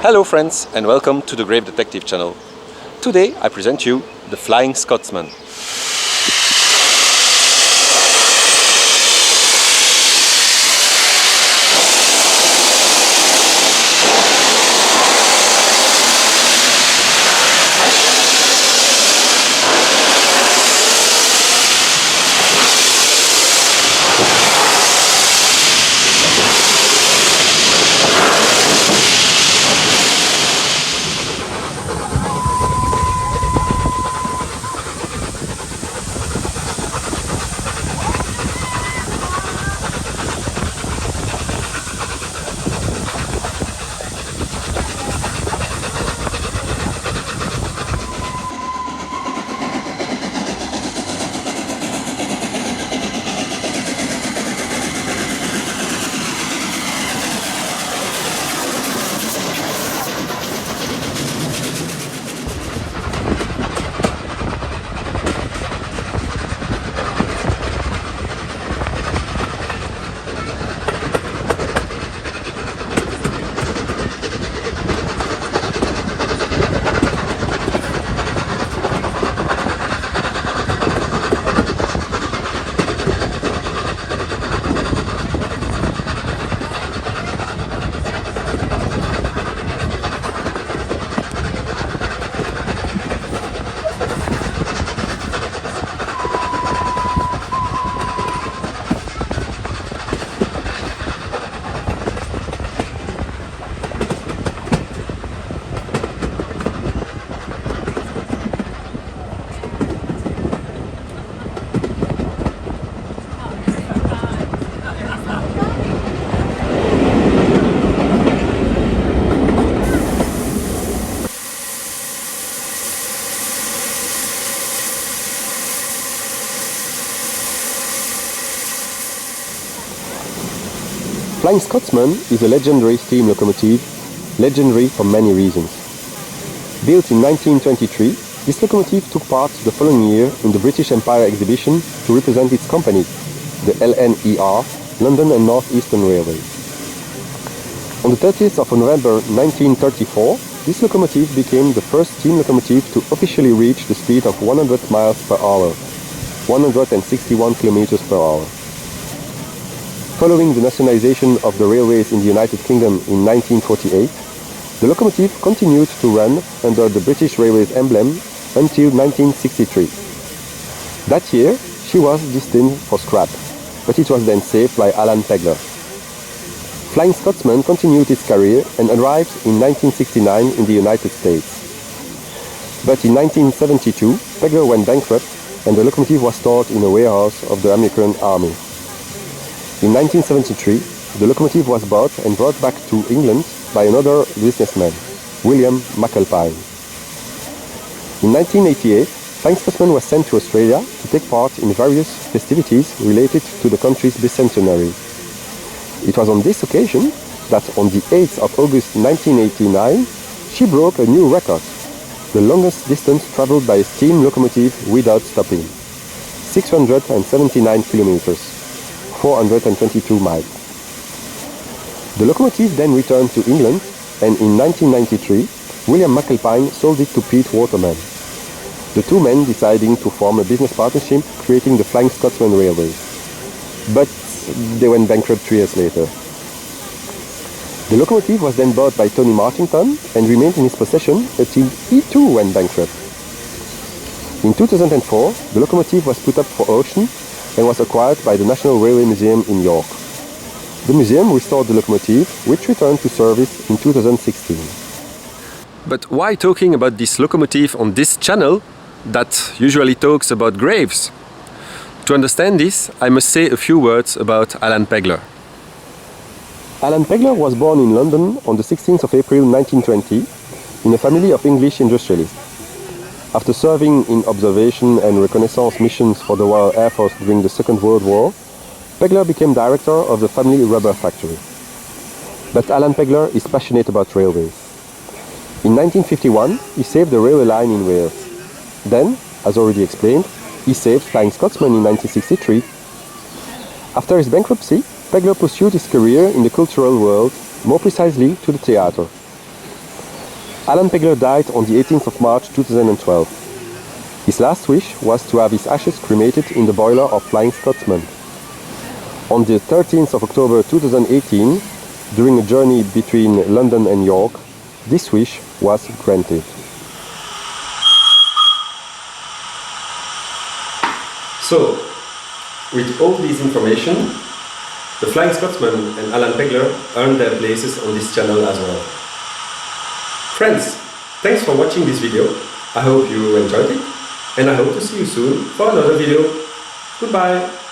Hello friends and welcome to the Grave Detective channel. Today I present you the Flying Scotsman. Flying Scotsman is a legendary steam locomotive, legendary for many reasons. Built in 1923, this locomotive took part the following year in the British Empire exhibition to represent its company, the LNER, London and North Eastern Railway. On the 30th of November 1934, this locomotive became the first steam locomotive to officially reach the speed of 100 miles per hour, 161 kilometers per hour. Following the nationalization of the railways in the United Kingdom in 1948, the locomotive continued to run under the British Railways emblem until 1963. That year, she was destined for scrap, but it was then saved by Alan Pegler. Flying Scotsman continued its career and arrived in 1969 in the United States. But in 1972, Pegler went bankrupt and the locomotive was stored in a warehouse of the American Army. In 1973, the locomotive was bought and brought back to England by another businessman, William McAlpine. In 1988, Flying Scotsman was sent to Australia to take part in various festivities related to the country's bicentenary. It was on this occasion that on the 8th of August 1989, she broke a new record, the longest distance traveled by a steam locomotive without stopping, 679 kilometers. 422 miles. The locomotive then returned to England and in 1993 William McAlpine sold it to Pete Waterman, the two men deciding to form a business partnership creating the Flying Scotsman Railways. But they went bankrupt 3 years later. The locomotive was then bought by Tony Martington and remained in his possession until he too went bankrupt. In 2004, the locomotive was put up for auction and was acquired by the National Railway Museum in York. The museum restored the locomotive, which returned to service in 2016. But why talking about this locomotive on this channel that usually talks about graves? To understand this, I must say a few words about Alan Pegler. Alan Pegler was born in London on the 16th of April 1920 in a family of English industrialists. After serving in observation and reconnaissance missions for the Royal Air Force during the Second World War, Pegler became director of the family rubber factory. But Alan Pegler is passionate about railways. In 1951, he saved the railway line in Wales. Then, as already explained, he saved Flying Scotsman in 1963. After his bankruptcy, Pegler pursued his career in the cultural world, more precisely to the theatre. Alan Pegler died on the 18th of March 2012. His last wish was to have his ashes cremated in the boiler of Flying Scotsman. On the 13th of October 2018, during a journey between London and York, this wish was granted. So, with all this information, the Flying Scotsman and Alan Pegler earned their places on this channel as well. Friends, thanks for watching this video. I hope you enjoyed it, and I hope to see you soon for another video. Goodbye!